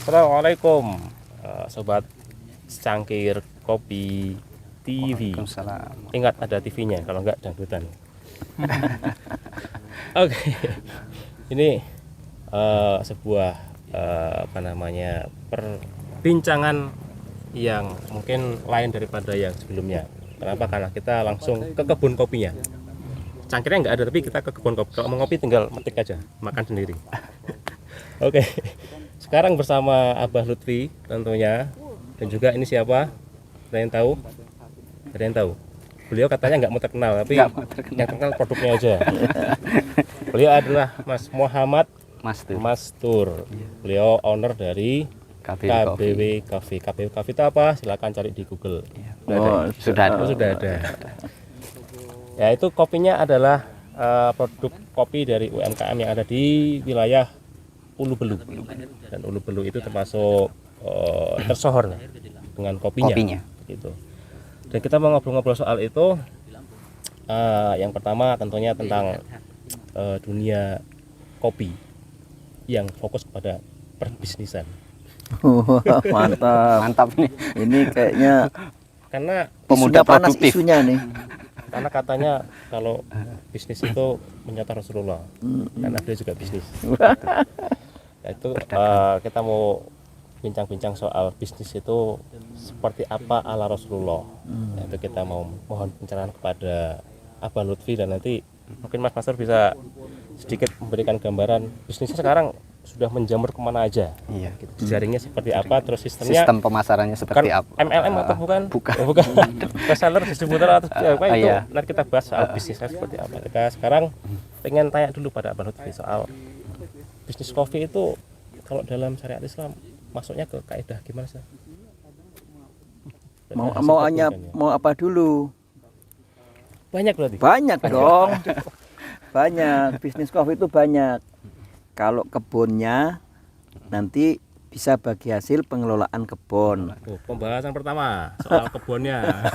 Assalamualaikum, sobat Cangkir Kopi TV. Waalaikumsalam. Ingat ada TV-nya, kalau enggak dangdutan. Oke, ini sebuah perbincangan yang mungkin lain daripada yang sebelumnya. Kenapa? Karena kita langsung ke kebun kopinya. Cangkirnya nggak ada, tapi kita ke kebun kopi. Kalau mau ngopi tinggal metik aja, makan sendiri. Oke, sekarang bersama Abah Lutfi tentunya, dan juga ini siapa? Ada yang tahu? Ada yang tahu? Beliau katanya nggak mau terkenal, tapi yang terkenal produknya aja. Beliau adalah Mas Muhammad Mastur. Beliau owner dari KBW Cafe. KBW Cafe itu apa? Silakan cari di Google. Sudah ada. Ya, itu kopinya adalah produk kopi dari UMKM yang ada di wilayah Ulu Belu. Dan Ulu Belu itu termasuk tersohor dengan kopinya. Gitu. Dan kita mau ngobrol-ngobrol soal itu. Yang pertama tentunya tentang dunia kopi yang fokus kepada perbisnisan. Mantap nih. Ini kayaknya Karena pemuda panas isunya nih. Karena katanya kalau bisnis itu menyata Rasulullah, karena dia juga bisnis. Nah, itu kita mau bincang-bincang soal bisnis itu seperti apa ala Rasulullah. Nah, itu kita mau mohon pencerahan kepada Abah Lutfi, dan nanti mungkin Mas Master bisa sedikit memberikan gambaran bisnisnya sekarang sudah menjamur kemana aja. Iya. Gitu. Jaringnya seperti apa, terus sistemnya Sistem pemasarannya seperti apa? MLM atau bukan? Bukan. Bukan. Reseller, distributor atau apa itu? Iya. Nanti kita bahas soal bisnisnya seperti apa. Kita sekarang pengen tanya dulu pada Abah Lutfi soal bisnis kopi itu kalau dalam syariat Islam masuknya ke kaidah gimana sih? Mau apa dulu? Banyak berarti. Banyak dong. Banyak. Bisnis kopi itu banyak. Kalau kebunnya nanti bisa bagi hasil pengelolaan kebun. Pembahasan pertama soal kebunnya.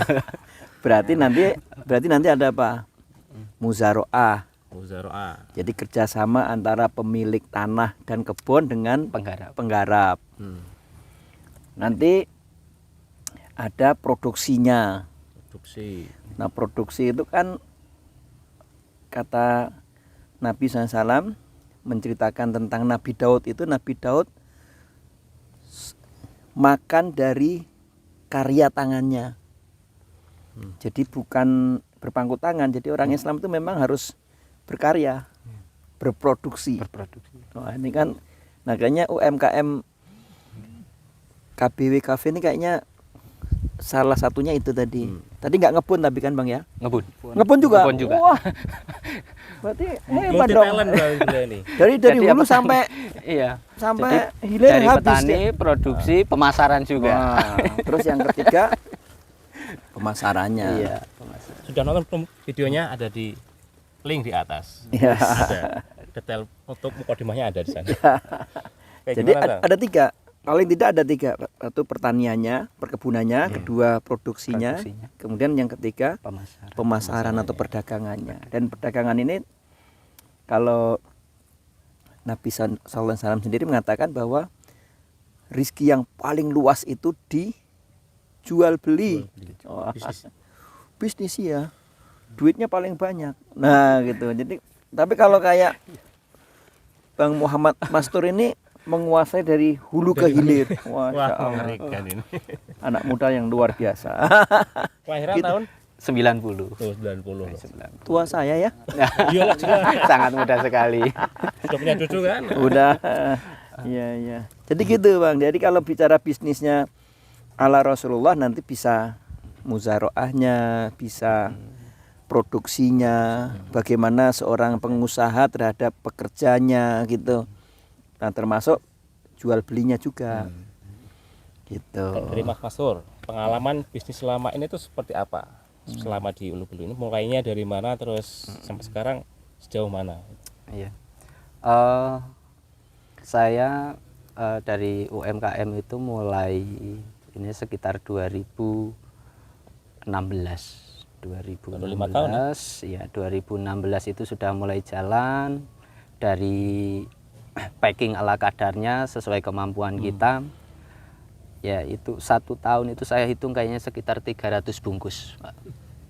Berarti nanti ada apa? Muzaroah. Jadi kerjasama antara pemilik tanah dan kebun dengan penggarap. Nanti ada produksinya. Nah, produksi itu kan kata Nabi SAW menceritakan tentang Nabi Daud itu. Nabi Daud makan dari karya tangannya. Jadi bukan berpangku tangan. Jadi orang Islam itu memang harus berkarya, berproduksi. Nah, ini kan kayaknya UMKM KBW Cafe ini kayaknya salah satunya itu tadi. Tadi nggak ngebun tapi kan Bang ya? Ngebun juga. Wah. Berarti hebat dong. Dari hulu sampai sampai hilir dari habis petani, deh. produksi, pemasaran juga. Wah. Terus yang ketiga pemasarannya. Iya, Sudah nonton belum videonya? Ada di link di atas. Iya. Ada detail untuk mukadimahnya ada di sana. Jadi ada tiga. Paling tidak ada tiga. Satu pertaniannya, perkebunannya, kedua produksinya, kemudian yang ketiga pemasaran atau perdagangannya. Dan perdagangan ini kalau Nabi Sallallahu Alaihi Wasallam sendiri mengatakan bahwa rizki yang paling luas itu di jual beli. Bisnis ya, duitnya paling banyak. Nah gitu. Jadi tapi kalau kayak Bang Muhammad Mastur ini menguasai dari hulu ke hilir. Wah, ini. Anak muda yang luar biasa. Kelahiran Gitu. tahun 90. 90. Tua saya ya. Iyalah, Sangat mudah sekali. sudah punya cucu kan? Udah. Iya. Jadi gitu Bang. Jadi kalau bicara bisnisnya ala Rasulullah nanti bisa muzaroahnya, bisa produksinya, bagaimana seorang pengusaha terhadap pekerjanya gitu. Nah, termasuk jual belinya juga. Gitu. Dari Mas Mastur, pengalaman bisnis selama ini tuh seperti apa? Selama di Ulu Belu ini mulainya dari mana, terus sampai sekarang sejauh mana? Iya. Saya dari UMKM itu mulai ini sekitar 2016. 2016 ya, 2016 itu sudah mulai jalan dari packing ala kadarnya sesuai kemampuan kita. Ya itu 1 tahun itu saya hitung kayaknya sekitar 300 bungkus, Pak.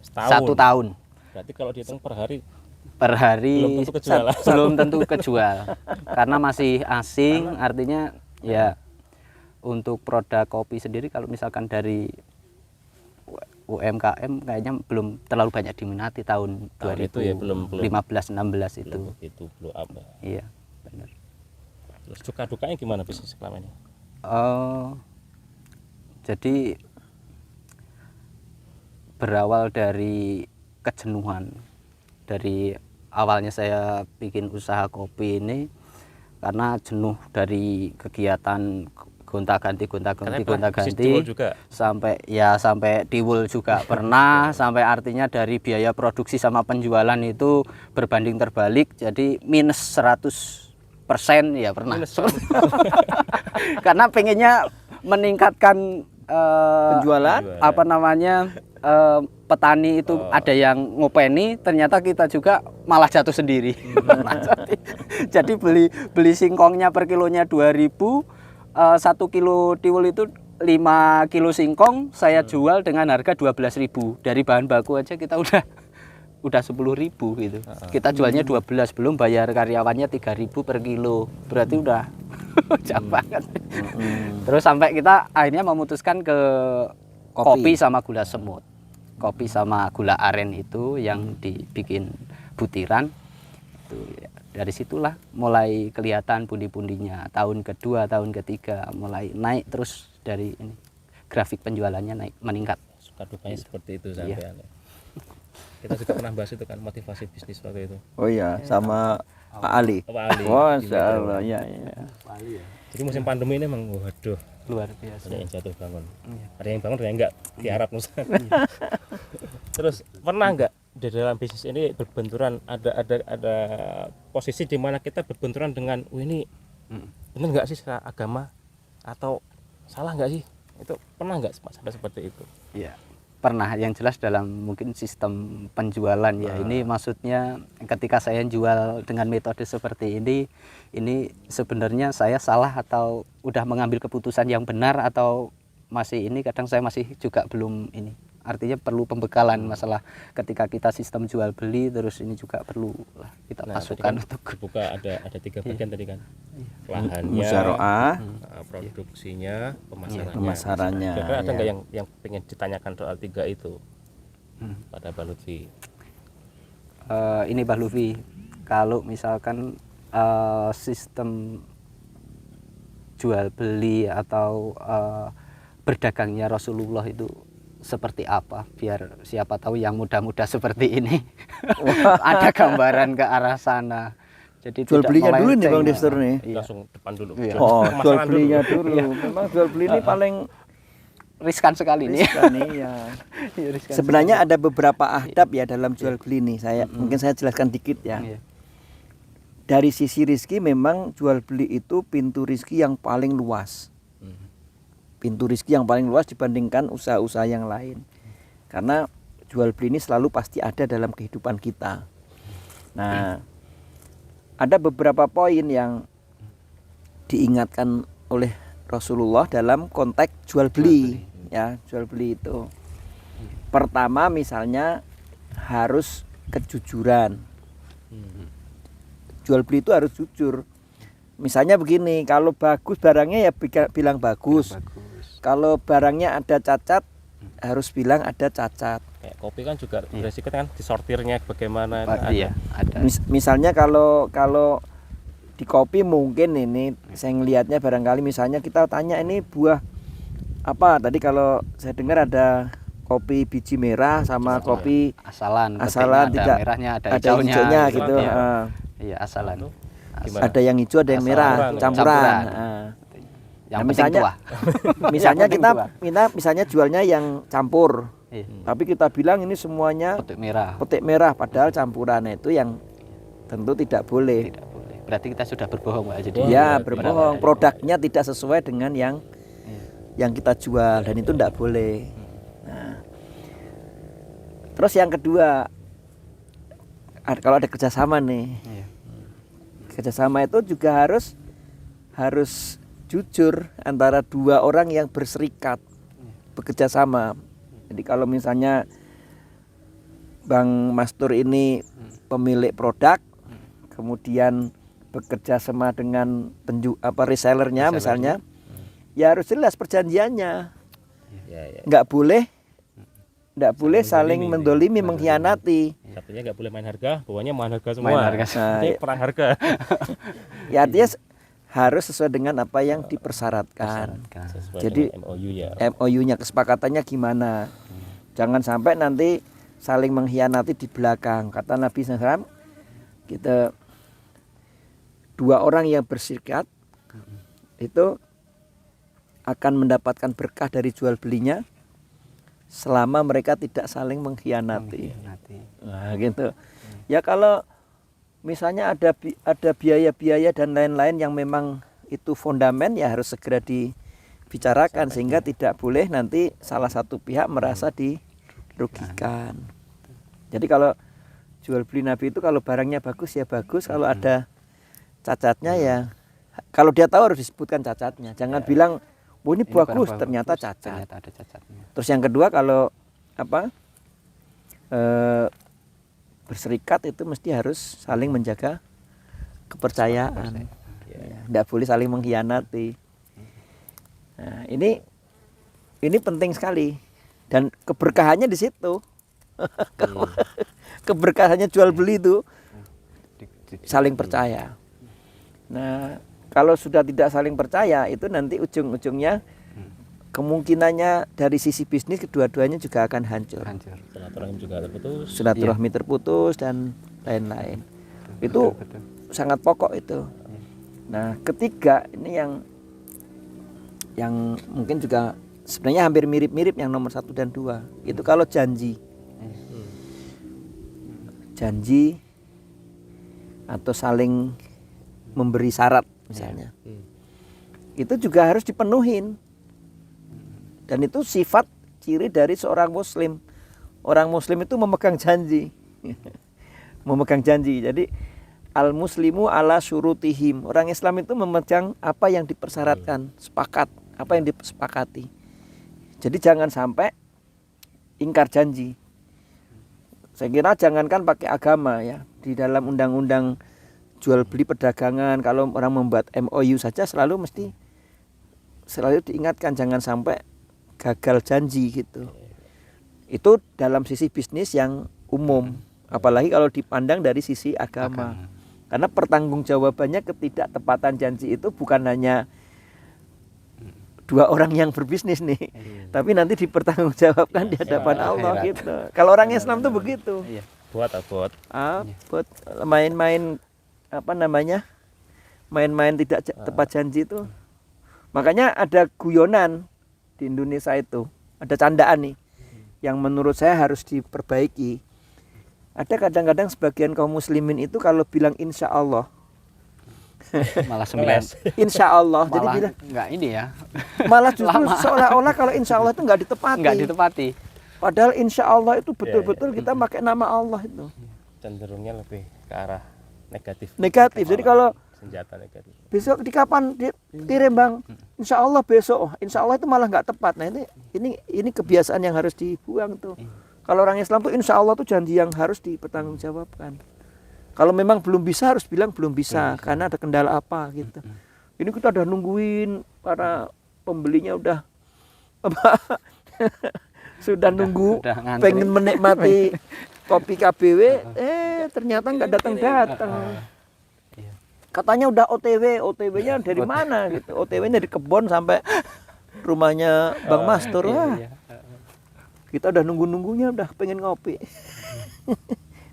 Setahun. 1 tahun. Berarti kalau dihitung per hari Per hari belum tentu kejual. belum tentu kejual. Karena masih asing, artinya ya untuk produk kopi sendiri kalau misalkan dari UMKM kayaknya belum terlalu banyak diminati tahun Tahun itu ya, belum 15-16 itu. itu belum apa. Iya, benar. Terus suka dukanya gimana bisnis selama ini? Jadi berawal dari kejenuhan. Dari awalnya saya bikin usaha kopi ini karena jenuh dari kegiatan gonta-ganti juga. sampai diwul juga pernah, sampai artinya dari biaya produksi sama penjualan itu berbanding terbalik, jadi minus 100% ya pernah. Karena pengennya meningkatkan Penjualan? apa namanya petani itu ada yang ngopeni, ternyata kita juga malah jatuh sendiri. Jadi beli singkongnya per kilonya 2.000, 1 kilo tiwul itu 5 kilo singkong saya jual dengan harga 12.000. Dari bahan baku aja kita udah 10.000 gitu. Kita jualnya 12, belum bayar karyawannya 3.000 per kilo. Berarti udah jauh banget. Terus sampai kita akhirnya memutuskan ke kopi sama gula semut. Kopi sama gula aren itu yang dibikin butiran. Itu ya, dari situlah mulai kelihatan pundi-pundinya. Tahun kedua, tahun ketiga mulai naik terus dari ini. Grafik penjualannya naik, meningkat. Suka dukanya seperti itu sampai kita juga pernah bahas itu kan, motivasi bisnis waktu itu. Oh iya, sama Pak Ali. Pak Ali. Masya Allah, ya. Jadi musim pandemi ini memang waduh Luar biasa. ada yang jatuh bangun. Ada yang bangun, ada yang enggak diharap Nusa. Terus pernah enggak di dalam bisnis ini berbenturan, ada posisi di mana kita berbenturan dengan ini benar enggak sih secara agama atau salah enggak sih? Itu pernah enggak sampai seperti itu? Iya. Pernah, yang jelas dalam mungkin sistem penjualan ya. Ini maksudnya ketika saya jual dengan metode seperti ini sebenarnya saya salah atau udah mengambil keputusan yang benar atau masih ini, kadang saya masih juga belum ini. Artinya perlu pembekalan masalah ketika kita sistem jual beli, terus ini juga perlu lah kita pasukan kan untuk buka ada 3 bagian tadi kan. Lahannya, Musyaroah, produksinya, pemasarannya. pemasarannya. Kira-kira ada nggak yang pengen ditanyakan soal 3 itu pada Mbak Lutfi? Ini Mbak Lutfi, kalau misalkan sistem jual beli atau berdagangnya Rasulullah itu seperti apa, biar siapa tahu yang muda-muda seperti ini ada gambaran ke arah sana. Jadi Jual belinya dulu nih Bang Destur nih. Langsung depan dulu. Oh, jual Pemasaran belinya dulu. Memang jual beli ini paling riskan sekali nih. riskan nih ya. Sebenarnya ada beberapa adab ya dalam jual beli nih. Mungkin saya jelaskan dikit ya. Dari sisi rizki memang jual beli itu pintu rizki yang paling luas. Pintu rizki yang paling luas dibandingkan usaha-usaha yang lain. Karena jual beli ini selalu pasti ada dalam kehidupan kita. Nah, ada beberapa poin yang diingatkan oleh Rasulullah dalam konteks jual beli. Ya, jual beli itu. Pertama misalnya harus kejujuran. Jual beli itu harus jujur. Misalnya begini, kalau bagus barangnya ya bilang bagus. Kalau barangnya ada cacat, harus bilang ada cacat. Kayak kopi kan juga beresiko kan disortirnya bagaimana. Iya, ada. Misalnya kalau di kopi mungkin ini saya ngelihatnya barangkali misalnya kita tanya ini buah apa? Tadi kalau saya dengar ada kopi biji merah sama kopi asalan tidak merahnya, ada hijaunya gitu. Iya, asalan. Ada yang hijau, ada yang merah, campuran. Yang misalnya kita misalnya jualnya yang campur. Tapi kita bilang ini semuanya petik merah padahal campurannya itu yang tentu tidak boleh. Tidak boleh. Berarti kita sudah berbohong, Pak. Jadi berbohong. Produknya tidak sesuai dengan yang kita jual dan itu tidak boleh. Nah, terus yang kedua, kalau ada kerjasama nih, kerjasama itu juga harus jujur antara dua orang yang berserikat bekerja sama. Jadi kalau misalnya Bang Mastur ini pemilik produk, kemudian bekerja sama dengan resellernya misalnya, ya harus jelas perjanjiannya. Nggak boleh saling mendolimi, mengkhianati. Satunya nggak boleh main harga, bawahnya main harga semua. Main harga. Nanti perang harga. Ya artinya harus sesuai dengan apa yang dipersyaratkan. Sesuai Jadi dengan MOU-nya. MOU-nya kesepakatannya gimana? Jangan sampai nanti saling mengkhianati di belakang. Kata Nabi SAW, kita dua orang yang berserikat itu akan mendapatkan berkah dari jual belinya selama mereka tidak saling mengkhianati. Nah, gitu. Ya kalau misalnya ada biaya-biaya dan lain-lain yang memang itu fondamen, ya harus segera dibicarakan sehingga tidak boleh nanti salah satu pihak merasa dirugikan. Jadi kalau jual beli Nabi itu kalau barangnya bagus ya bagus, kalau ada cacatnya ya kalau dia tahu harus disebutkan cacatnya. Jangan bilang, "Oh ini bagus," ternyata cacat. Ternyata ada cacatnya. Terus yang kedua kalau berserikat itu mesti harus saling menjaga kepercayaan. Tidak boleh saling mengkhianati. Nah, ini penting sekali dan keberkahannya di situ. Keberkahannya jual beli itu saling percaya. Nah, kalau sudah tidak saling percaya itu nanti ujung-ujungnya kemungkinannya dari sisi bisnis kedua-duanya juga akan hancur. Silaturahmi juga terputus. Silaturahmi terputus dan lain-lain. Itu sangat pokok itu. Nah, ketiga ini yang mungkin juga sebenarnya hampir mirip-mirip yang nomor 1 dan 2. Itu kalau janji atau saling memberi syarat misalnya, itu juga harus dipenuhin. Dan itu sifat ciri dari seorang muslim. Orang muslim itu memegang janji. Memegang janji. Jadi al-muslimu ala syurutihim. Orang Islam itu memegang apa yang dipersyaratkan, sepakat, apa yang disepakati. Jadi jangan sampai ingkar janji. Saya kira jangankan pakai agama ya, di dalam undang-undang jual beli perdagangan kalau orang membuat MOU saja selalu diingatkan jangan sampai gagal janji gitu. Itu dalam sisi bisnis yang umum, apalagi kalau dipandang dari sisi agama. Karena pertanggungjawabannya ketidaktepatan janji itu bukan hanya dua orang yang berbisnis nih, tapi nanti dipertanggungjawabkan di hadapan Allah gitu. Kalau orang Islam tuh begitu. Buat main-main main-main tidak tepat janji itu. Makanya ada guyonan di Indonesia itu, ada candaan nih yang menurut saya harus diperbaiki. Ada kadang-kadang sebagian kaum muslimin itu kalau bilang insya Allah malah 9. Insya Allah, jadi Malah bilang enggak ini ya. malah justru seolah-olah kalau insya Allah itu nggak ditepati. Enggak ditepati. Padahal insya Allah itu betul-betul kita pakai nama Allah itu. Cenderungnya lebih ke arah negatif. Jadi kalau Senjata negatif. besok di kapan dikirim Bang? Insya Allah besok. Oh, insya Allah itu malah nggak tepat. Nah ini kebiasaan yang harus dibuang tuh. Kalau orang Islam tuh insya Allah tuh janji yang harus dipertanggungjawabkan. Kalau memang belum bisa harus bilang belum bisa karena ada kendala apa gitu. Ini kita udah nungguin para pembelinya udah sudah nunggu pengen menikmati kopi KBW, ternyata nggak datang. Katanya udah OTW-nya dari mana gitu? OTW-nya dari kebon sampai rumahnya Bang Mastur. Wah, kita udah nunggunya udah pengen ngopi.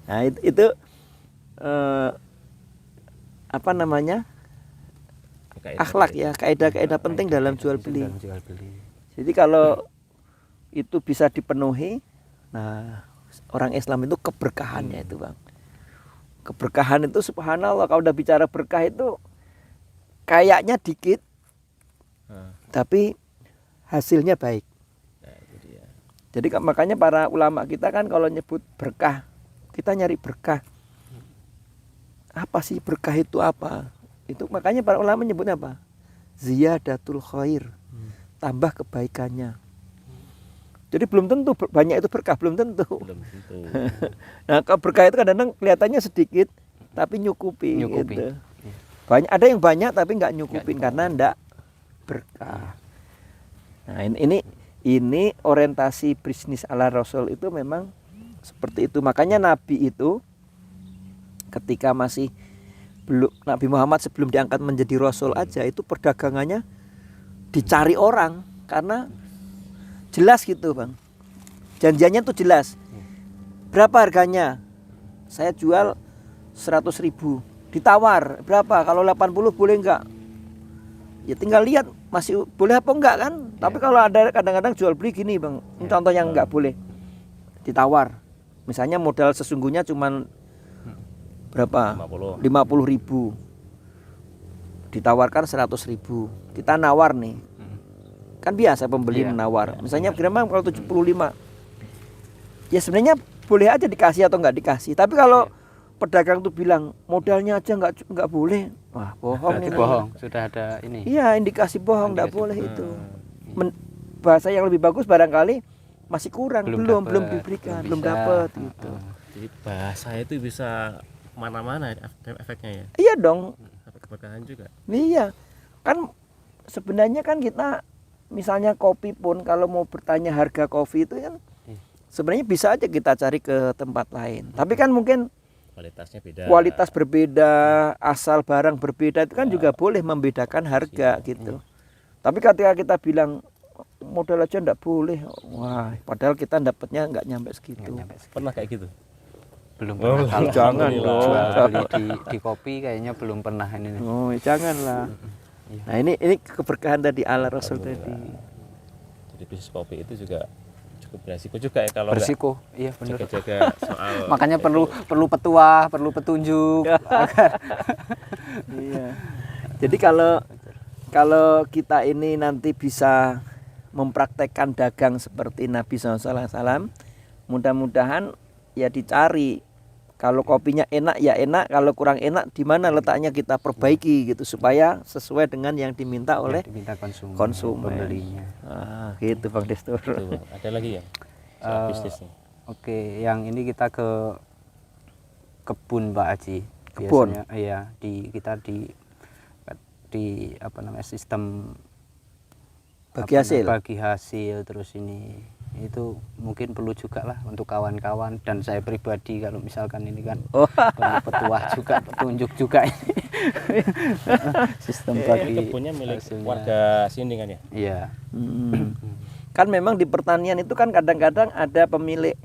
Nah itu akhlak ya, kaidah-kaidah penting dalam jual beli. Jadi kalau itu bisa dipenuhi, nah orang Islam itu keberkahannya itu Bang. Keberkahan itu subhanallah, kalau udah bicara berkah itu kayaknya dikit, tapi hasilnya baik. Jadi makanya para ulama kita kan kalau nyebut berkah, kita nyari berkah. Apa Apa sih berkah itu apa? Itu makanya para ulama menyebutnya apa? Ziyadatul khair. Tambah kebaikannya. Jadi belum tentu banyak itu berkah, belum tentu. Belum tentu. Nah, kalau berkah itu kadang-kadang kelihatannya sedikit tapi nyukupi. Gitu. Banyak, ada yang banyak tapi nggak nyukupin karena ndak berkah. Nah, ini orientasi bisnis ala Rasul itu memang seperti itu. Makanya Nabi itu ketika masih belum, Nabi Muhammad sebelum diangkat menjadi Rasul aja itu perdagangannya dicari orang karena jelas gitu Bang. Janjiannya tuh jelas. Berapa harganya? Saya jual 100.000. Ditawar berapa? Kalau 80 boleh enggak? Ya tinggal lihat masih boleh apa enggak kan? Tapi kalau ada kadang-kadang jual beli gini Bang. Ini contoh yang enggak boleh. Ditawar. Misalnya modal sesungguhnya cuman berapa? 50.000. Ditawarkan 100.000. Kita nawar nih. Kan biasa pembeli menawar. Misalnya kira-kira kalau 75. Ya sebenarnya boleh aja dikasih atau enggak dikasih. Tapi kalau pedagang tuh bilang modalnya aja enggak boleh. Wah, bohong ini. Bohong, sudah ada ini. Iya, indikasi bohong enggak boleh itu. Bahasa yang lebih bagus barangkali masih kurang, belum diberikan, belum dapat gitu. Jadi bahasa itu bisa mana-mana efeknya ya. Iya dong. Keberkahan juga. Iya. Kan sebenarnya kan kita misalnya kopi pun kalau mau bertanya harga kopi itu kan sebenarnya bisa aja kita cari ke tempat lain. Tapi kan mungkin kualitasnya beda. Kualitas berbeda, asal barang berbeda itu kan juga boleh membedakan harga gitu. Tapi ketika kita bilang modal aja enggak boleh. Wah, padahal kita dapatnya enggak nyampe segitu. Pernah kayak gitu? Belum pernah. Kalau jangan dong. Beli di kopi kayaknya belum pernah ini. Oh, janganlah. Nah, ini keberkahan tadi ala Rasul tadi. Jadi bisnis kopi itu juga cukup beresiko juga ya kalau beresiko. Iya benar. Jaga-jaga soal makanya perlu petuah, perlu petunjuk. Iya. Jadi kalau kita ini nanti bisa mempraktekkan dagang seperti Nabi SAW, mudah-mudahan ya dicari. Kalau kopinya enak ya enak, kalau kurang enak di mana letaknya kita perbaiki gitu supaya sesuai dengan yang diminta oleh konsumen. Pembelinya. Gitu Bang Destur. Ada lagi ya? Bisnisnya. Oke, yang ini kita ke kebun Pak Haji. Kebun. Biasanya iya kita di apa namanya sistem bagi hasil terus ini itu mungkin perlu juga lah untuk kawan-kawan dan saya pribadi kalau misalkan ini kan perlu petuah juga, petunjuk juga ini. Sistem bagi kebunnya milik warga sini kan ya? Iya. Kan memang di pertanian itu kan kadang-kadang ada pemilik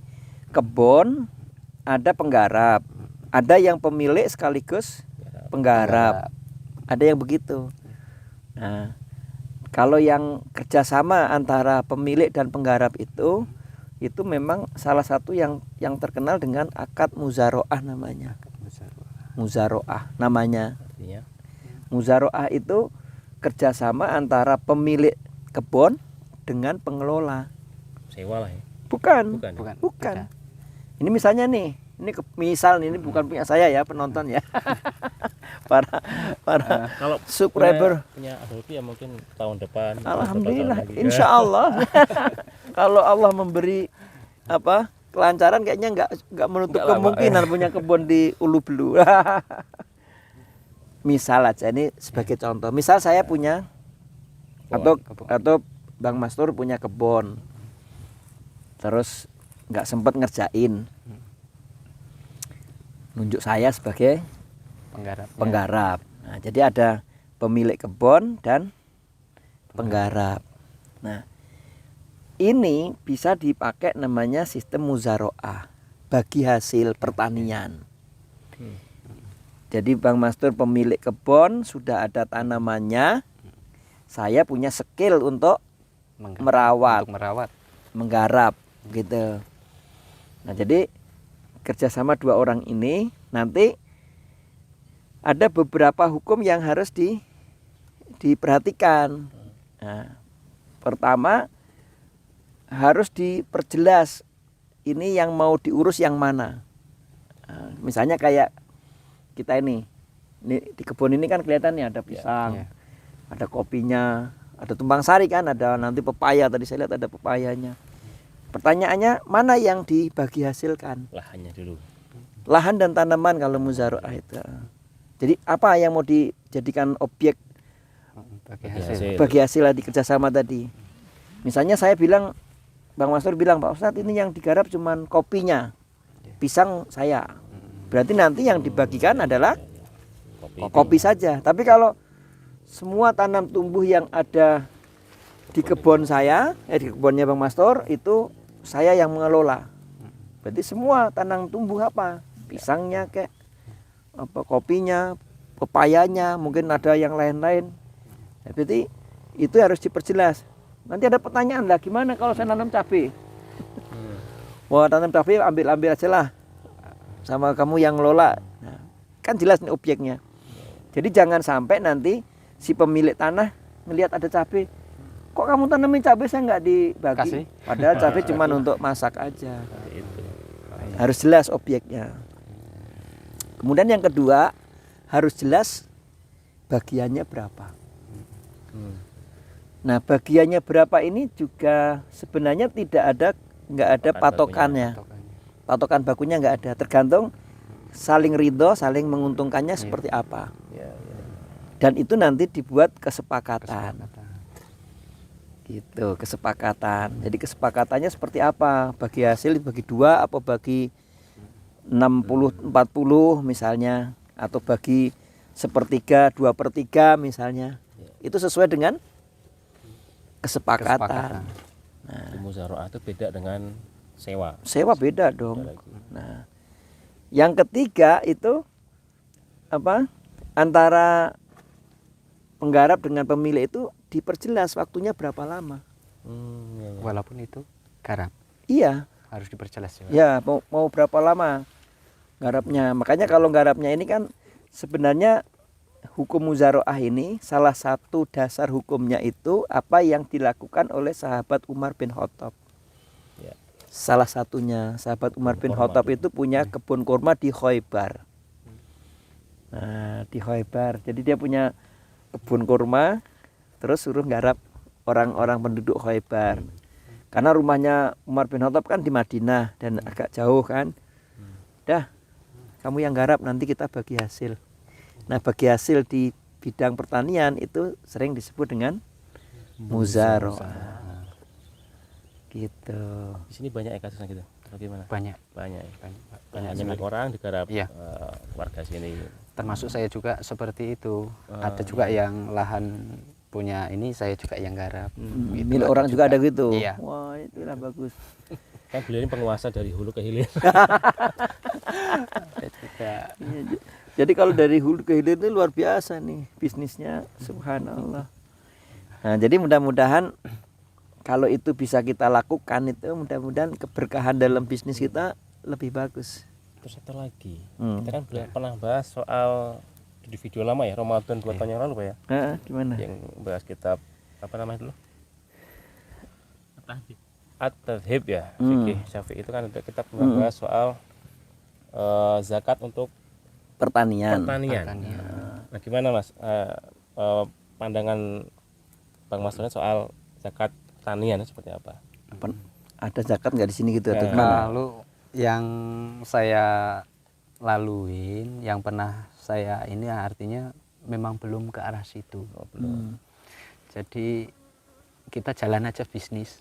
kebun, ada penggarap, ada yang pemilik sekaligus penggarap, ada yang begitu. Nah, kalau yang kerjasama antara pemilik dan penggarap itu memang salah satu yang terkenal dengan akad muzaroah namanya. Muzaroah namanya. Muzaroah itu kerjasama antara pemilik kebun dengan pengelola. Sewa lah ya? Bukan. Ini misalnya nih, ini bukan punya saya ya penonton ya. para kalau subscriber punya Adobe ya mungkin tahun depan. Alhamdulillah, insya Allah. Kalau Allah memberi kelancaran kayaknya nggak menutup kemungkinan punya kebun di Ulu Belu. Misal aja ini sebagai contoh. Misal saya punya atau Bang Mastur punya kebun, terus nggak sempat ngerjain, nunjuk saya sebagai penggarap. Nah, jadi ada pemilik kebun dan penggarap. Nah, ini bisa dipakai namanya sistem muzaroah, bagi hasil pertanian. Jadi Bang Mastur pemilik kebun, sudah ada tanamannya, saya punya skill untuk merawat, menggarap gitu. Nah, jadi kerjasama dua orang ini nanti ada beberapa hukum yang harus diperhatikan. Nah, pertama harus diperjelas ini yang mau diurus yang mana. Nah, misalnya kayak kita ini Ini di kebun ini kan kelihatan nih ada pisang, Iya. ada kopinya, ada tumpang sari kan, ada nanti pepaya, tadi saya lihat ada pepayanya. Pertanyaannya mana yang dibagi hasilkan? Lahannya dulu. Lahan dan tanaman kalau muzaroah itu. Jadi apa yang mau dijadikan objek Bagi Bagi hasil. hasil. bagi hasil di kerjasama tadi? Misalnya saya bilang, Bang Mastur bilang, Pak Ustadz ini yang digarap cuman kopinya, pisang saya. Berarti nanti yang dibagikan adalah kopi saja. Tapi kalau semua tanam tumbuh yang ada di kebun saya, di kebunnya Bang Mastur itu saya yang mengelola. Berarti semua tanam tumbuh apa? Pisangnya kayak apa, kopinya, pepayanya, mungkin ada yang lain-lain. Nah, berarti itu harus diperjelas. Nanti ada pertanyaan lah, gimana kalau saya nanam cabai? Wah, tanam cabai ambil aja lah, sama kamu yang ngelola. Nah, kan jelas nih objeknya. Jadi jangan sampai nanti si pemilik tanah melihat ada cabai, kok kamu tanamin cabai saya nggak dibagi? Kasih. Padahal cabai cuma untuk masak aja. Itu. Harus jelas objeknya. Kemudian yang kedua, harus jelas bagiannya berapa. Nah, bagiannya berapa ini juga sebenarnya nggak ada patokannya. Patokan bakunya nggak ada, tergantung saling ridho, saling menguntungkannya seperti apa. Dan itu nanti dibuat kesepakatan. Gitu, kesepakatan. Jadi kesepakatannya seperti apa? Bagi hasil dibagi 2 apa bagi 60-40 misalnya, atau bagi 1/3, 2/3 misalnya. Itu sesuai dengan kesepakatan. Di muzaroah itu beda dengan sewa. Sewa beda dong. Beda lagi. Nah, yang ketiga itu apa? Antara penggarap dengan pemilik itu diperjelas waktunya berapa lama. Iya. Walaupun itu garap Iya, harus diperjelas ya. ya mau berapa lama garapnya. Makanya kalau garapnya ini kan sebenarnya hukum muzaroah ini salah satu dasar hukumnya itu apa yang dilakukan oleh sahabat Umar bin Khattab. Ya. Salah satunya sahabat Umar bin Kurma. Khattab itu punya kebun kurma di Khaybar. Nah, di Khaybar. Jadi dia punya kebun kurma, terus suruh garap orang-orang penduduk Khaybar. Karena rumahnya Umar bin Khattab kan di Madinah dan agak jauh kan. Dah, kamu yang garap, nanti kita bagi hasil. Nah, bagi hasil di bidang pertanian itu sering disebut dengan muzaroah. Gitu. Di sini banyak ya kasusnya gitu. Atau gimana? Banyak. Banyak. Banyak Hanya milik orang digarap Iya. warga sini. Termasuk saya juga seperti itu. Ada juga yang lahan punya ini saya juga yang garap. Gitu. Milik orang juga ada gitu. Iya. Wah, itulah bagus. Kan beliau ini penguasa dari hulu ke hilir. Juga. Iya, jadi kalau dari hulu ke hilir itu luar biasa nih bisnisnya, subhanallah. Nah, jadi mudah-mudahan kalau itu bisa kita lakukan itu mudah-mudahan keberkahan dalam bisnis kita lebih bagus. Terus satu lagi, Hmm. kita kan pernah bahas soal di video lama ya, Ramadan 2 tahun yang lalu Pak ya, Gimana? yang bahas kitab apa namanya dulu? At-Tadhib ya, fikih Syafi'i itu kan ada kitab membahas soal zakat untuk Pertanian. pertanian. Nah, gimana Mas pandangan Bang Mas soal zakat pertanian seperti apa? Ada zakat nggak di sini gitu atau gimana? Kalau yang saya laluin, yang pernah saya ini artinya memang belum ke arah situ. Jadi kita jalan aja bisnis,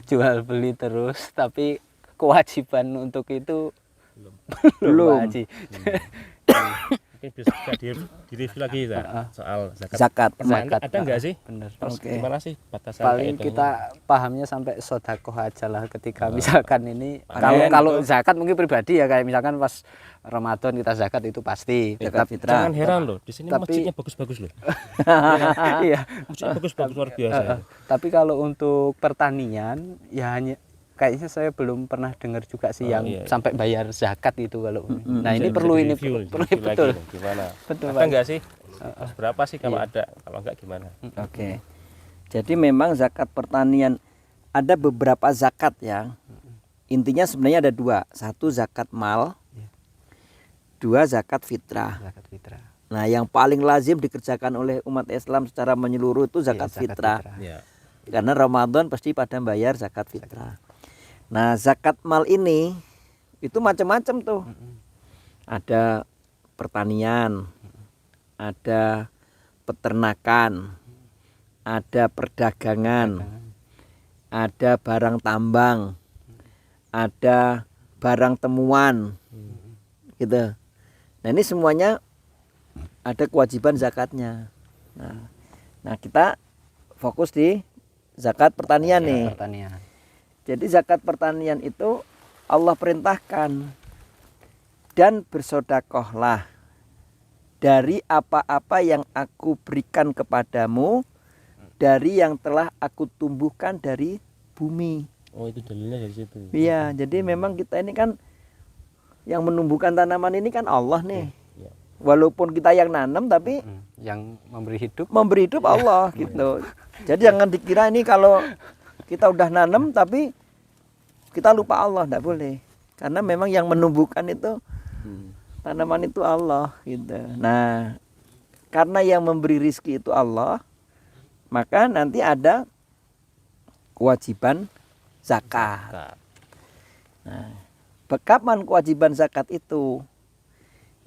jual beli terus, tapi kewajiban untuk itu belum. Haji. Mungkin bisa direview lagi soal zakat. Zakat. Pertanian Zakat, ada nggak sih? Bener. Terus Oke. gimana sih batasan Paling kayak kita pahamnya sampai sodakoh aja lah ketika misalkan ini panen kalau zakat mungkin pribadi ya, kayak misalkan pas Ramadan kita zakat itu pasti. Zakat itu? fitrah. Jangan heran loh, di sini Tapi- masjidnya bagus-bagus loh. Iya. Masjidnya bagus-bagus luar biasa. itu. Tapi kalau untuk pertanian ya hanya kayaknya saya belum pernah dengar juga sih yang iya. sampai bayar zakat itu kalau. Nah, ini Bisa perlu ini direview, perlu direview lagi betul. nih, gimana? Betul, Ada Pak. nggak sih? Terus berapa sih kalau ada? Kalau enggak gimana? Oke. Jadi memang zakat pertanian ada beberapa zakat ya. Intinya sebenarnya ada 2. Satu zakat mal. kedua zakat fitrah. Zakat fitrah. Nah, yang paling lazim dikerjakan oleh umat Islam secara menyeluruh itu zakat fitrah. Ya. Karena Ramadan pasti pada bayar zakat fitrah. Nah, zakat mal ini itu macam-macam tuh. Ada pertanian, ada peternakan, ada perdagangan, ada barang tambang, ada barang temuan, gitu. Nah, ini semuanya ada kewajiban zakatnya. Nah, kita fokus di zakat pertanian nih. Pertanian. Jadi zakat pertanian itu Allah perintahkan, dan bersodakohlah dari apa-apa yang aku berikan kepadamu dari yang telah aku tumbuhkan dari bumi. Oh, itu dalilnya dari situ. Iya, jadi memang kita ini kan yang menumbuhkan tanaman ini kan Allah nih. Ya. Walaupun kita yang nanam tapi Yang memberi hidup Allah gitu. Jadi jangan dikira ini kalau kita udah nanam tapi kita lupa Allah, enggak boleh. Karena memang yang menumbuhkan itu tanaman itu Allah gitu. Nah, karena yang memberi rizki itu Allah, maka nanti ada kewajiban zakat. Nah, kapan kewajiban zakat itu?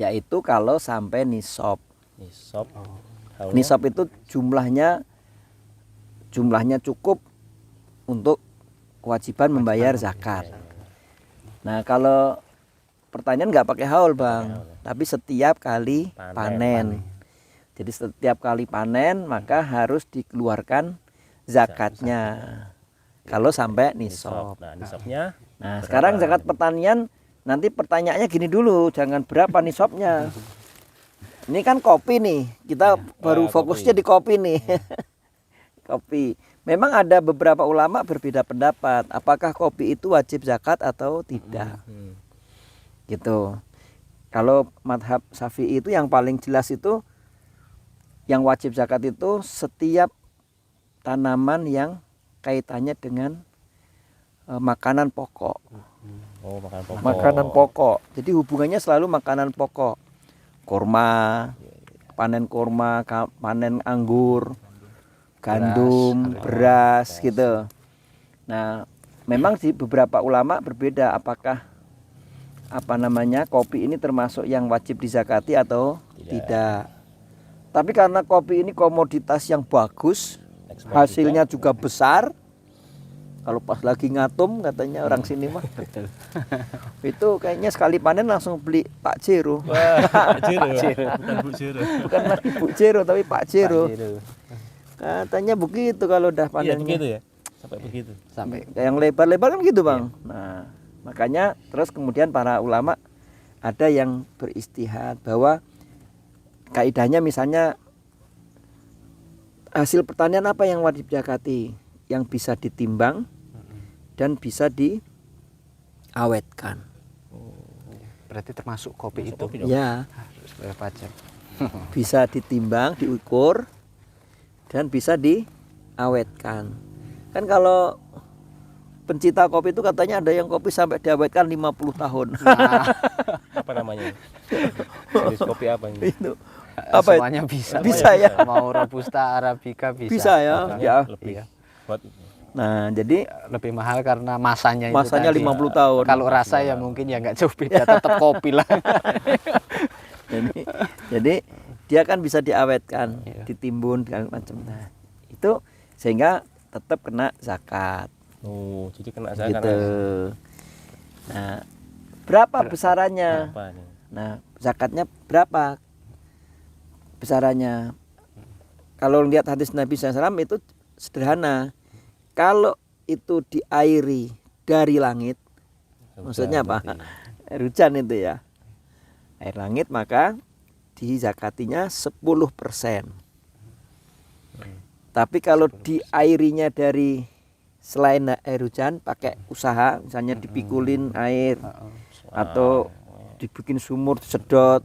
Yaitu kalau sampai nisab. Nisab. Nisab itu jumlahnya cukup untuk kewajiban membayar zakat. Nah, kalau pertanian nggak pakai haul, Bang, tapi setiap kali panen. Jadi setiap kali panen maka harus dikeluarkan zakatnya. Kalau sampai nisab. Nah, nisabnya. Nah, sekarang zakat pertanian nanti pertanyaannya gini dulu, jangan berapa nisabnya. Ini kan kopi nih, kita baru fokusnya di kopi nih. Kopi. Memang ada beberapa ulama berbeda pendapat, apakah kopi itu wajib zakat atau tidak. Gitu. Kalau madhab Syafi'i itu yang paling jelas itu yang wajib zakat itu setiap tanaman yang kaitannya dengan makanan pokok. Oh, makanan pokok. Makanan pokok. Jadi hubungannya selalu makanan pokok. Kurma, panen kurma, panen anggur, gandum, beras gitu. Nah, memang di beberapa ulama berbeda apakah kopi ini termasuk yang wajib dizakati atau tidak. Tapi karena kopi ini komoditas yang bagus, hasilnya juga besar. Kalau pas lagi ngatum katanya orang sini mah itu kayaknya sekali panen langsung beli Pak Jero. Pak Jero. Bukan Bu Jero. Bukan lagi Bu Jero tapi Pak Jero. Katanya begitu kalau udah panennya. Iya begitu ya. Sampai begitu. sampai Yang lebar-lebar kan gitu, Bang. Nah, makanya terus kemudian para ulama ada yang beristihad bahwa kaidahnya misalnya hasil pertanian apa yang wajib zakati? Yang bisa ditimbang dan bisa diawetkan. berarti termasuk kopi itu. Kopi dong. Ya, Harus bayar pajak. bisa ditimbang, diukur dan bisa diawetkan. Kan kalau pencinta kopi itu katanya ada yang kopi sampai diawetkan 50 tahun. Apa namanya? Jenis kopi apa ini? Itu apa itu? Semuanya bisa. Bisa ya. Mau robusta, arabica bisa. Bisa ya. Ya. Lebih Iya. buat Nah, jadi Lebih mahal karena masanya itu masanya tadi. 50 tahun. Kalau rasa ya mungkin ya nggak jauh beda, tetap kopi lah. jadi dia kan bisa diawetkan, Iya. ditimbun segala macam. Nah, itu sehingga tetap kena zakat. oh, jadi kena zakat. Gitu. Nah, berapa besarannya? Apa nih? Nah, zakatnya berapa besarannya? Kalau lihat hadis Nabi SAW itu sederhana. Kalau itu diairi dari langit, maksudnya apa? Air hujan itu ya. Air langit maka dizakatinya 10%. Tapi kalau diairinya dari selain air hujan pakai usaha, misalnya dipikulin air atau dibikin sumur sedot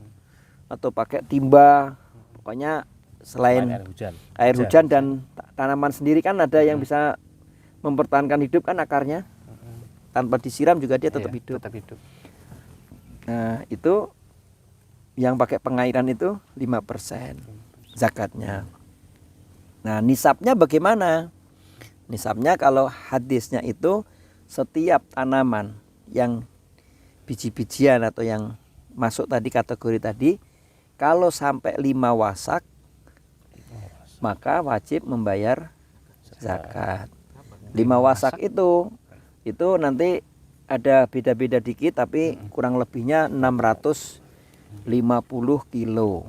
atau pakai timba, pokoknya selain air hujan dan tanaman sendiri kan ada yang bisa mempertahankan hidup kan akarnya, tanpa disiram juga dia tetap hidup. Tetap hidup. Nah, itu yang pakai pengairan itu 5% zakatnya. Nah, nisabnya bagaimana? Nisabnya kalau hadisnya itu setiap tanaman yang biji-bijian atau yang masuk tadi kategori tadi, kalau sampai 5 wasak maka wajib membayar zakat. 5 wasak itu nanti ada beda-beda dikit tapi kurang lebihnya 650 kilo.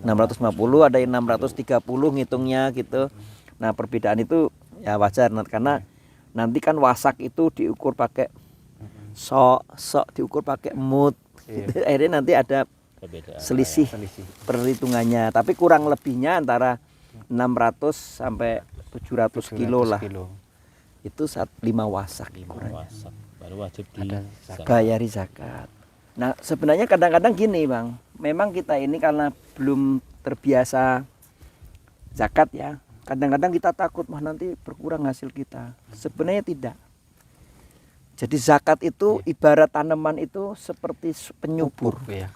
650 ada yang 630 ngitungnya gitu. Nah, perbedaan itu ya wajar karena nanti kan wasak itu diukur pakai sok diukur pakai mud. Gitu. Akhirnya nanti ada selisih perhitungannya, tapi kurang lebihnya antara 600 sampai 700 kilo lah. Itu 5 wasak baru wajib bayari zakat. Nah, sebenarnya kadang-kadang gini, Bang. Memang kita ini karena belum terbiasa zakat ya. Kadang-kadang kita takut nanti berkurang hasil kita. Sebenarnya tidak. Jadi zakat itu ibarat tanaman itu seperti penyubur. Ya.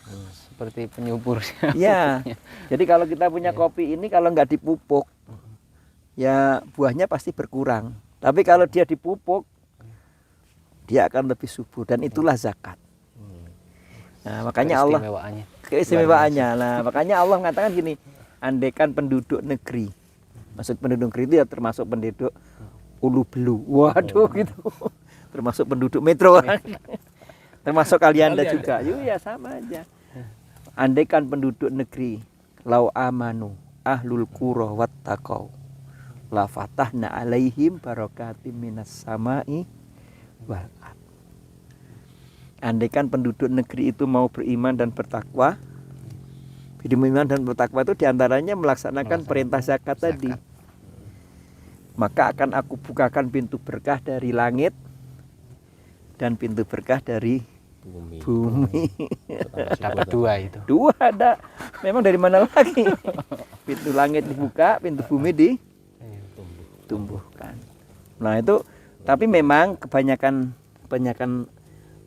Seperti penyubur. Ya. Jadi kalau kita punya kopi ini kalau nggak dipupuk, ya buahnya pasti berkurang. Tapi kalau dia dipupuk, dia akan lebih subur dan itulah zakat. Nah, makanya Allah keistimewaannya. Nah, makanya Allah mengatakan gini, andaikan penduduk negeri. Maksud penduduk negeri itu ya termasuk penduduk Ulu Belu. Waduh gitu. Termasuk penduduk metro. Termasuk Kalianda juga. Yuk ya sama aja. Andaikan penduduk negeri lau amanu ahlul qura wattaqau la fatahna alaihim barakatim minas samai wal ardh. Andaikan penduduk negeri itu mau beriman dan bertakwa, beriman dan bertakwa itu diantaranya melaksanakan perintah zakat tadi, maka akan aku bukakan pintu berkah dari langit dan pintu berkah dari bumi. Dapat 2 itu. 2 ada. Memang dari mana lagi? Pintu langit dibuka, pintu bumi ditumbuhkan. Nah itu, tapi memang kebanyakan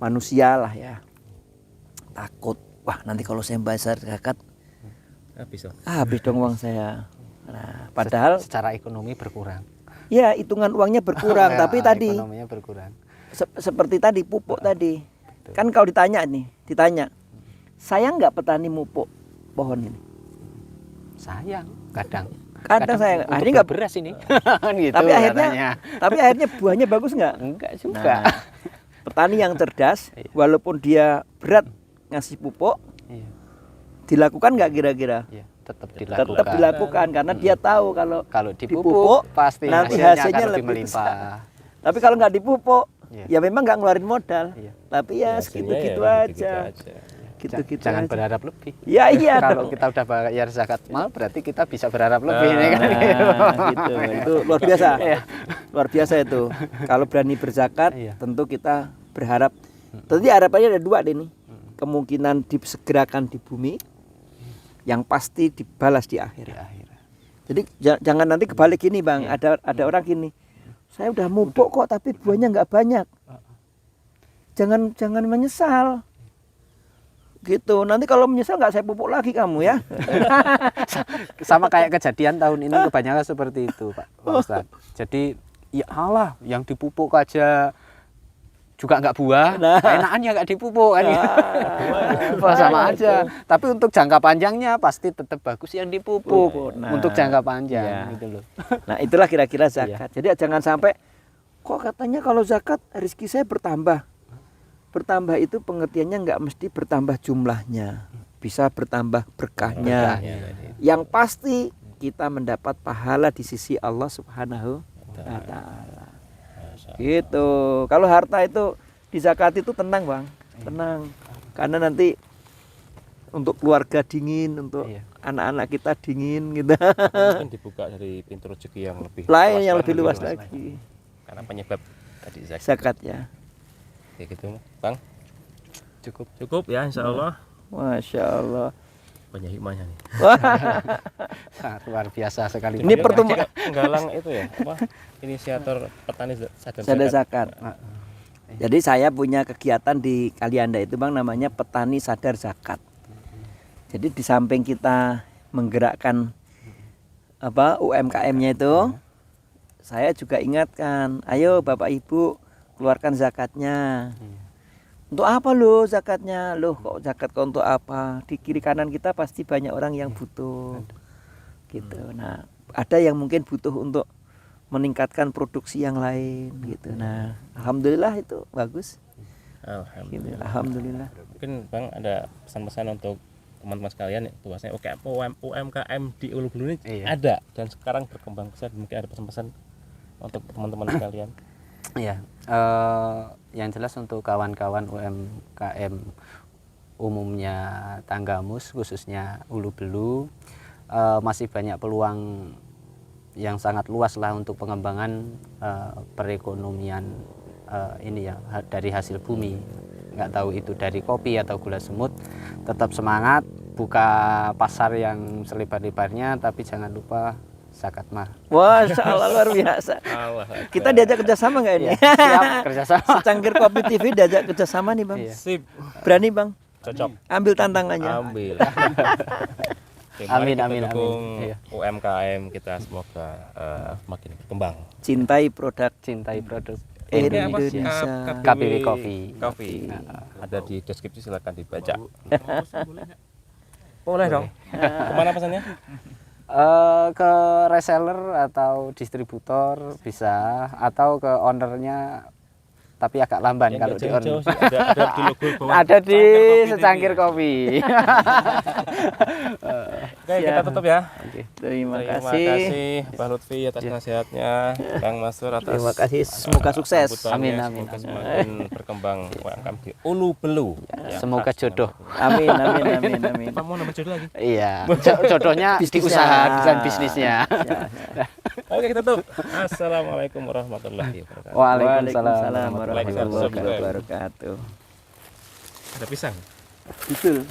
manusia lah ya takut, wah nanti kalau saya bayar zakat habis dong uang saya. Nah, padahal secara ekonomi berkurang. Ya, hitungan uangnya berkurang, tapi tadi ekonominya berkurang. Seperti tadi pupuk tadi. Betul. Kan kalau ditanya, sayang nggak petani mupuk pohon ini? Sayang, kadang sayang. Akhirnya nggak beras ini. Gitu, tapi akhirnya buahnya bagus nggak? Enggak juga. Nah, petani yang cerdas, walaupun dia berat ngasih pupuk, dilakukan nggak kira-kira? Tetap dilakukan karena dia tahu kalau dipupuk pasti nanti hasilnya lebih melimpah. Tapi kalau nggak dipupuk, ya memang nggak ngeluarin modal. Tapi ya segitu-gitu aja. Gitu-gitu Jangan aja. Berharap lebih. Iya. Kalau kita udah bayar zakat mal, berarti kita bisa berharap lebih. Gitu. Itu luar biasa. Luar biasa itu. Kalau berani berzakat, tentu kita berharap. Tentu harapannya ada 2 nih. Kemungkinan disegerakan di bumi, yang pasti dibalas di akhirat. Jadi jangan nanti kebalik gini, Bang. Ada orang gini. Saya udah mupuk kok, tapi buahnya nggak banyak. Jangan menyesal. Gitu. Nanti kalau menyesal nggak saya pupuk lagi kamu ya. Sama kayak kejadian tahun ini kebanyakan seperti itu, Pak Ustadz. Jadi ya Allah, yang dipupuk aja juga nggak buah, enakan ya nggak dipupuk kan. Sama aja. Tapi untuk jangka panjangnya pasti tetap bagus yang dipupuk. Untuk jangka panjang gitu loh. Nah, itulah kira-kira zakat. Jadi jangan sampai kok katanya kalau zakat rezeki saya bertambah. Bertambah itu pengertiannya nggak mesti bertambah jumlahnya, bisa bertambah berkahnya. Yang pasti kita mendapat pahala di sisi Allah Subhanahu wa Ta'ala. Gitu. Kalau harta itu di zakat itu tenang, Bang, tenang. Karena nanti untuk keluarga dingin, untuk anak-anak kita dingin gitu. Mungkin dibuka dari pintu rezeki yang lebih lain, yang lebih luas lagi. Karena penyebab tadi zakat ya. Kayak gitu, Bang. Cukup ya, insya Allah. Masya Allah. Banyak hikmahnya nih. Luar biasa sekali. Ini pertemuan penggalang itu ya, inisiator petani sadar zakat. Jadi saya punya kegiatan di Kalianda itu, Bang, namanya petani sadar zakat. Jadi di samping kita menggerakkan UMKM-nya itu, saya juga ingatkan, ayo Bapak Ibu keluarkan zakatnya. Untuk apa loh zakatnya? Loh kok zakat kok untuk apa? Di kiri kanan kita pasti banyak orang yang butuh. Gitu. Nah, ada yang mungkin butuh untuk meningkatkan produksi yang lain gitu. Nah, alhamdulillah itu bagus. Gitu. Alhamdulillah. Mungkin Bang ada pesan-pesan untuk teman-teman sekalian, bahwasanya UMKM di Ulu Belu ini ada dan sekarang berkembang pesat. Mungkin ada pesan-pesan untuk teman-teman sekalian. Iya, yang jelas untuk kawan-kawan UMKM umumnya Tanggamus, khususnya Ulu Belu, masih banyak peluang yang sangat luas lah untuk pengembangan perekonomian ini ya, dari hasil bumi. Nggak tahu itu dari kopi atau gula semut, tetap semangat, buka pasar yang selebar-lebarnya, tapi jangan lupa zakat mal. Wah, Allah luar biasa. Kita diajak kerjasama nggak ini? Ya, siap kerjasama. Secangkir Kopi TV diajak kerjasama nih Bang. Iya. Sip, Berani Bang? cocok. Ambil tantangannya. Ambil. Oke, Amin, mari kita amin, dukung amin. Iya. UMKM kita semoga makin berkembang. Cintai produk Cintai produk Ini apa sih? Indonesia. KBW Coffee. Coffee. Ada di deskripsi, silakan dibaca. Boleh dong. Kemana pesannya? Ke reseller atau distributor bisa, atau ke ownernya, tapi agak lamban kalau di jauh-jauh owner. sih, ada di logo bawah. Ada di secangkir TV. kopi. Oke, kita tutup ya. Terima Terima kasih. kasih Pak Lutfi atas nasihatnya, Bang Masur atas Terima kasih. Semoga sukses. sambutannya. Amin, amin, Semoga amin. semakin berkembang UMKM di Ulu Belu. Ya, Semoga khas jodoh. Amin, amin, amin, amin. Apa mau nama jodoh lagi? Iya, jodohnya di Bisnisnya. usaha dan bisnisnya. Oke, kita tutup. Assalamualaikum warahmatullahi wabarakatuh. Waalaikumsalam Waalaikumsalam warahmatullahi wabarakatuh. Ada pisang. Betul.